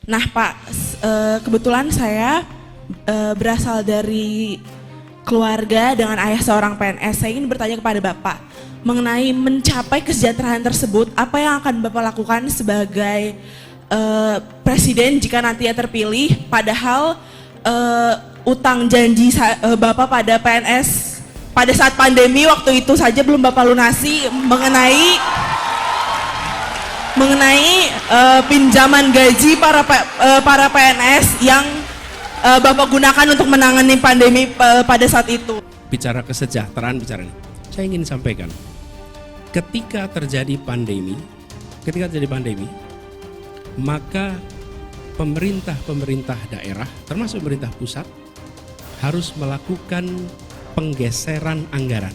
Nah Pak, kebetulan saya berasal dari keluarga dengan ayah seorang PNS. Saya ingin bertanya kepada Bapak mengenai mencapai kesejahteraan tersebut, apa yang akan Bapak lakukan sebagai presiden jika nantinya terpilih, padahal utang janji Bapak pada PNS pada saat pandemi waktu itu saja belum Bapak lunasi mengenai pinjaman gaji para PNS yang Bapak gunakan untuk menangani pandemi pada saat itu. Bicara kesejahteraan, saya ingin sampaikan, ketika terjadi pandemi, maka pemerintah daerah, termasuk pemerintah pusat, harus melakukan penggeseran anggaran.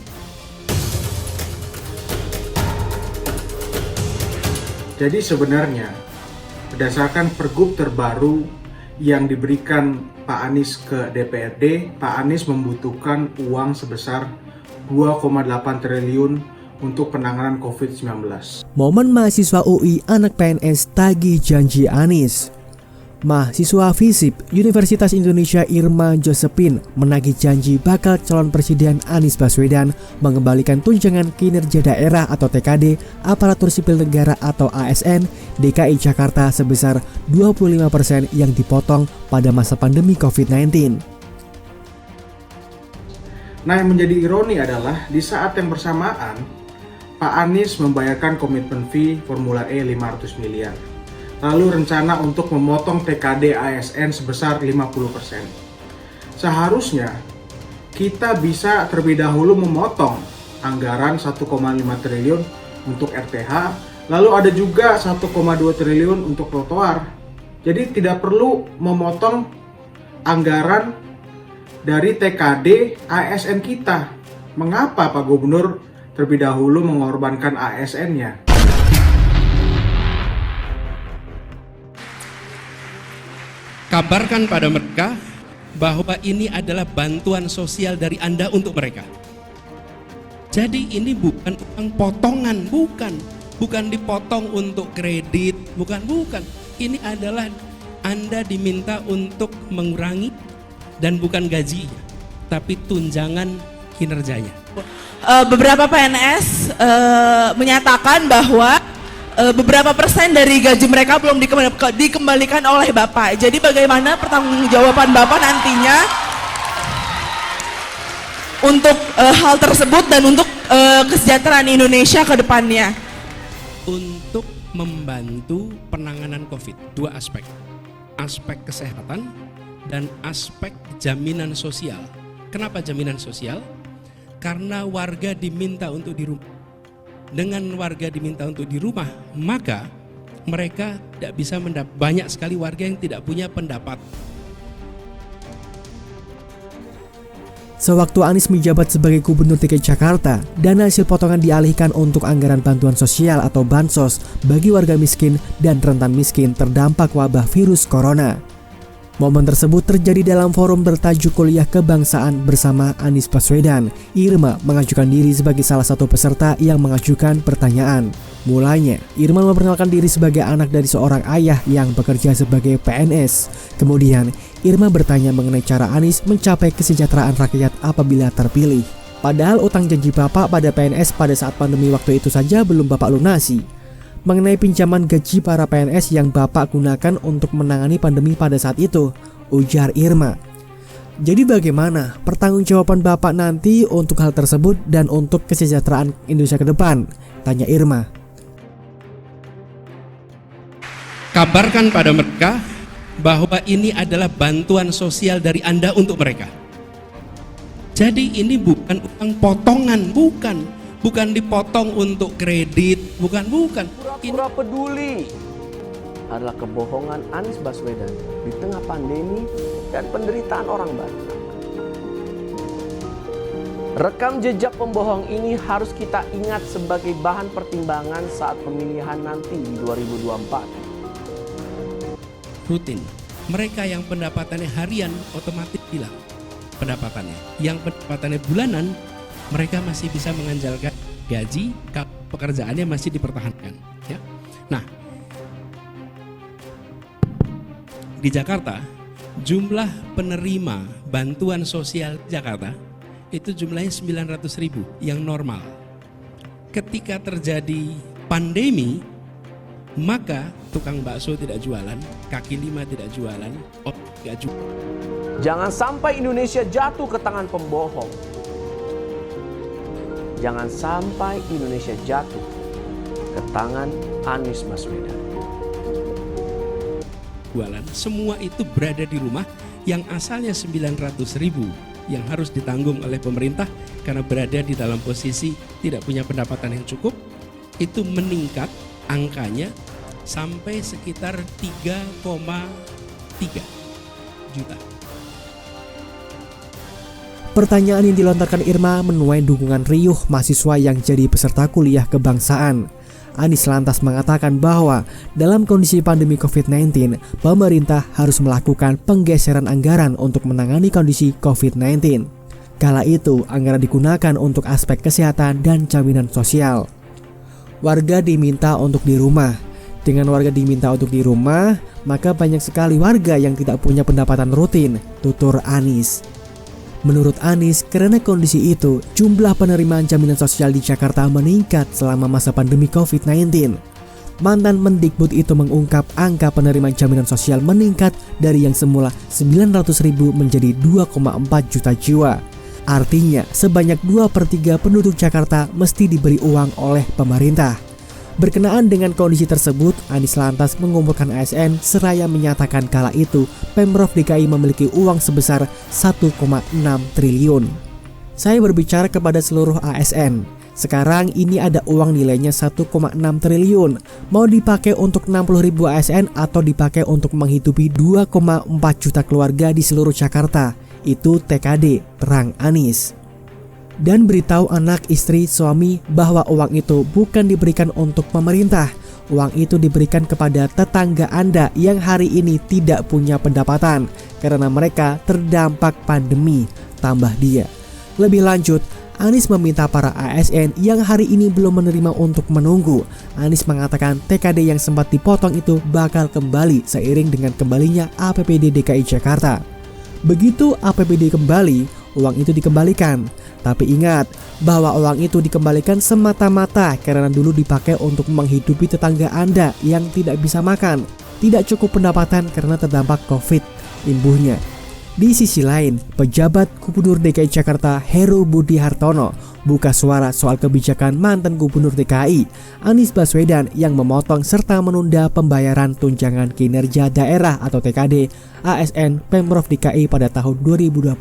Jadi sebenarnya berdasarkan pergub terbaru yang diberikan Pak Anies ke DPRD, Pak Anies membutuhkan uang sebesar 2,8 triliun untuk penanganan COVID-19. Momen mahasiswa UI anak PNS tagih janji Anies. Mahasiswa FISIP Universitas Indonesia Irma Josephine menagih janji bakal calon presiden Anies Baswedan mengembalikan tunjangan kinerja daerah atau TKD aparatur sipil negara atau ASN DKI Jakarta sebesar 25% yang dipotong pada masa pandemi COVID-19. Nah, yang menjadi ironi adalah di saat yang bersamaan Pak Anies membayarkan komitmen fee Formula E 500 miliar. Lalu rencana untuk memotong TKD ASN sebesar 50%. Seharusnya kita bisa terlebih dahulu memotong anggaran 1,5 triliun untuk RTH, lalu ada juga 1,2 triliun untuk trotoar. Jadi tidak perlu memotong anggaran dari TKD ASN kita. Mengapa Pak Gubernur terlebih dahulu mengorbankan ASN-nya? Kabarkan pada mereka bahwa ini adalah bantuan sosial dari Anda untuk mereka. Jadi ini bukan uang potongan, bukan dipotong untuk kredit, bukan. Ini adalah Anda diminta untuk mengurangi dan bukan gajinya, tapi tunjangan kinerjanya. Beberapa PNS menyatakan bahwa beberapa persen dari gaji mereka belum dikembalikan oleh Bapak. Jadi bagaimana pertanggungjawaban Bapak nantinya untuk hal tersebut dan untuk kesejahteraan Indonesia ke depannya? Untuk membantu penanganan COVID, dua aspek. Aspek kesehatan dan aspek jaminan sosial. Kenapa jaminan sosial? Karena warga diminta untuk di rumah. Dengan warga diminta untuk di rumah, maka mereka tidak bisa banyak sekali warga yang tidak punya pendapat. Sewaktu Anies menjabat sebagai Gubernur DKI Jakarta, dana hasil potongan dialihkan untuk anggaran bantuan sosial atau bansos bagi warga miskin dan rentan miskin terdampak wabah virus corona. Momen tersebut terjadi dalam forum bertajuk Kuliah Kebangsaan bersama Anies Baswedan. Irma mengajukan diri sebagai salah satu peserta yang mengajukan pertanyaan. Mulanya, Irma memperkenalkan diri sebagai anak dari seorang ayah yang bekerja sebagai PNS. Kemudian, Irma bertanya mengenai cara Anies mencapai kesejahteraan rakyat apabila terpilih. Padahal utang janji Bapak pada PNS pada saat pandemi waktu itu saja belum Bapak lunasi. Mengenai pinjaman gaji para PNS yang Bapak gunakan untuk menangani pandemi pada saat itu, ujar Irma. Jadi bagaimana pertanggungjawaban Bapak nanti untuk hal tersebut dan untuk kesejahteraan Indonesia ke depan? Tanya Irma. Kabarkan pada mereka bahwa ini adalah bantuan sosial dari Anda untuk mereka. Jadi ini bukan uang potongan, bukan dipotong untuk kredit, bukan. Pura-pura peduli adalah kebohongan Anies Baswedan di tengah pandemi dan penderitaan orang banyak. Rekam jejak pembohong ini harus kita ingat sebagai bahan pertimbangan saat pemilihan nanti di 2024. Rutin, mereka yang pendapatannya harian otomatis hilang pendapatannya. Yang pendapatannya bulanan, mereka masih bisa mengandalkan gaji, pekerjaannya masih dipertahankan. Ya. Nah, di Jakarta, jumlah penerima bantuan sosial di Jakarta itu jumlahnya 900.000 yang normal. Ketika terjadi pandemi, maka tukang bakso tidak jualan, kaki lima tidak jualan, tidak jualan. Jangan sampai Indonesia jatuh ke tangan pembohong. Jangan sampai Indonesia jatuh ke tangan Anies Baswedan. Semua itu berada di rumah yang asalnya 900.000 yang harus ditanggung oleh pemerintah karena berada di dalam posisi tidak punya pendapatan yang cukup, itu meningkat angkanya sampai sekitar 3,3 juta. Pertanyaan yang dilontarkan Irma menuai dukungan riuh mahasiswa yang jadi peserta kuliah kebangsaan. Anies lantas mengatakan bahwa dalam kondisi pandemi COVID-19, pemerintah harus melakukan penggeseran anggaran untuk menangani kondisi COVID-19. Kala itu, anggaran digunakan untuk aspek kesehatan dan jaminan sosial. Warga diminta untuk di rumah. Dengan warga diminta untuk di rumah, maka banyak sekali warga yang tidak punya pendapatan rutin, tutur Anies. Menurut Anies, karena kondisi itu, jumlah penerimaan jaminan sosial di Jakarta meningkat selama masa pandemi COVID-19. Mantan Mendikbud itu mengungkap angka penerimaan jaminan sosial meningkat dari yang semula 900.000 menjadi 2,4 juta jiwa. Artinya, sebanyak 2/3 penduduk Jakarta mesti diberi uang oleh pemerintah. Berkenaan dengan kondisi tersebut, Anies lantas mengumpulkan ASN seraya menyatakan kala itu Pemprov DKI memiliki uang sebesar 1,6 triliun. Saya berbicara kepada seluruh ASN. Sekarang ini ada uang nilainya 1,6 triliun. Mau dipakai untuk 60.000 ASN atau dipakai untuk menghidupi 2,4 juta keluarga di seluruh Jakarta. Itu TKD, terang Anies. Dan beritahu anak, istri, suami bahwa uang itu bukan diberikan untuk pemerintah. Uang itu diberikan kepada tetangga Anda yang hari ini tidak punya pendapatan karena mereka terdampak pandemi, tambah dia. Lebih lanjut, Anies meminta para ASN yang hari ini belum menerima untuk menunggu. Anies mengatakan TKD yang sempat dipotong itu bakal kembali seiring dengan kembalinya APBD DKI Jakarta. Begitu APBD kembali, uang itu dikembalikan. Tapi ingat bahwa uang itu dikembalikan semata-mata karena dulu dipakai untuk menghidupi tetangga Anda yang tidak bisa makan, tidak cukup pendapatan karena terdampak COVID, imbuhnya. Di sisi lain, pejabat Gubernur DKI Jakarta Heru Budi Hartono buka suara soal kebijakan mantan Gubernur DKI Anies Baswedan yang memotong serta menunda pembayaran tunjangan kinerja daerah atau TKD ASN Pemprov DKI pada tahun 2020.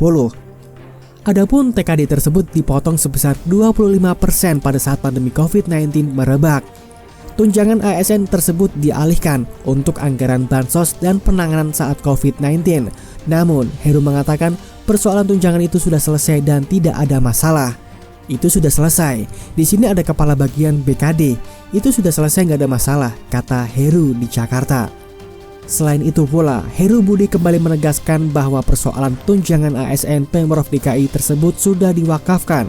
Adapun TKD tersebut dipotong sebesar 25% pada saat pandemi COVID-19 merebak. Tunjangan ASN tersebut dialihkan untuk anggaran bansos dan penanganan saat COVID-19. Namun, Heru mengatakan persoalan tunjangan itu sudah selesai dan tidak ada masalah. Itu sudah selesai. Di sini ada kepala bagian BKD. Itu sudah selesai, nggak ada masalah, kata Heru di Jakarta. Selain itu pula, Heru Budi kembali menegaskan bahwa persoalan tunjangan ASN Pemprov DKI tersebut sudah diwakafkan.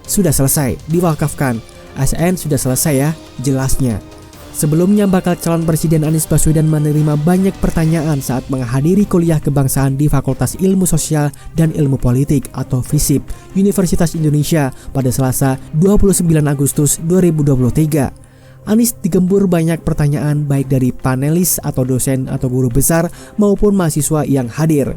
Sudah selesai, diwakafkan. ASN sudah selesai ya, jelasnya. Sebelumnya bakal calon Presiden Anies Baswedan menerima banyak pertanyaan saat menghadiri kuliah kebangsaan di Fakultas Ilmu Sosial dan Ilmu Politik atau FISIP Universitas Indonesia pada Selasa 29 Agustus 2023. Anies digembur banyak pertanyaan baik dari panelis atau dosen atau guru besar maupun mahasiswa yang hadir.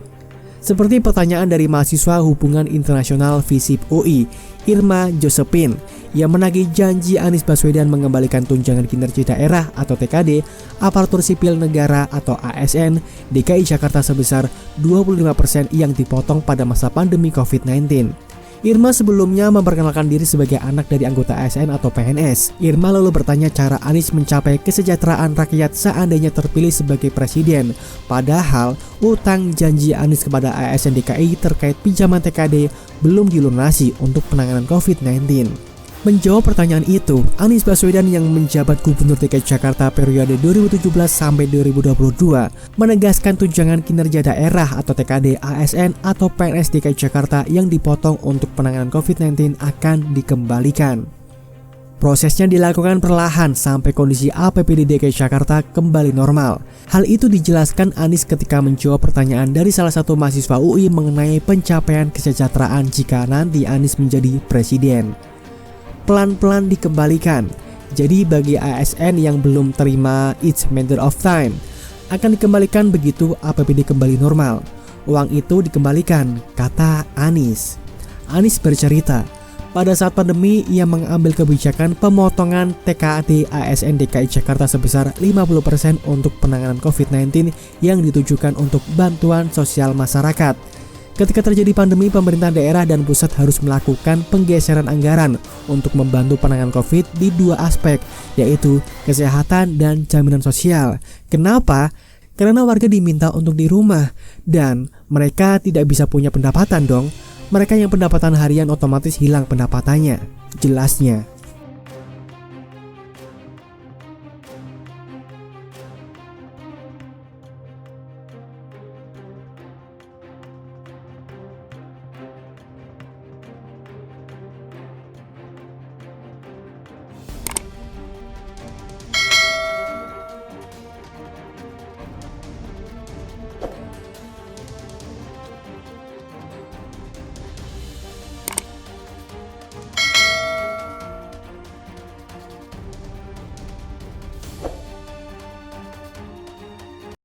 Seperti pertanyaan dari mahasiswa Hubungan Internasional FISIP UI, Irma Josephine, yang menagih janji Anies Baswedan mengembalikan tunjangan kinerja daerah atau TKD, aparatur sipil negara atau ASN, DKI Jakarta sebesar 25% yang dipotong pada masa pandemi COVID-19. Irma sebelumnya memperkenalkan diri sebagai anak dari anggota ASN atau PNS. Irma lalu bertanya cara Anies mencapai kesejahteraan rakyat seandainya terpilih sebagai presiden. Padahal utang janji Anies kepada ASN DKI terkait pinjaman TKD belum dilunasi untuk penanganan COVID-19. Menjawab pertanyaan itu, Anies Baswedan yang menjabat Gubernur DKI Jakarta periode 2017 sampai 2022 menegaskan tunjangan kinerja daerah atau TKD ASN atau PNS DKI Jakarta yang dipotong untuk penanganan COVID-19 akan dikembalikan. Prosesnya dilakukan perlahan sampai kondisi APBD DKI Jakarta kembali normal. Hal itu dijelaskan Anies ketika menjawab pertanyaan dari salah satu mahasiswa UI mengenai pencapaian kesejahteraan jika nanti Anies menjadi presiden. Pelan-pelan dikembalikan. Jadi bagi ASN yang belum terima It's Matter of Time akan dikembalikan begitu APBD kembali normal. Uang itu dikembalikan, kata Anies. Anies bercerita, pada saat pandemi, ia mengambil kebijakan pemotongan TKD ASN DKI Jakarta sebesar 50% untuk penanganan COVID-19 yang ditujukan untuk bantuan sosial masyarakat. Ketika terjadi pandemi, pemerintah daerah dan pusat harus melakukan penggeseran anggaran untuk membantu penanganan COVID di dua aspek, yaitu kesehatan dan jaminan sosial. Kenapa? Karena warga diminta untuk di rumah dan mereka tidak bisa punya pendapatan dong. Mereka yang pendapatan harian otomatis hilang pendapatannya, jelasnya.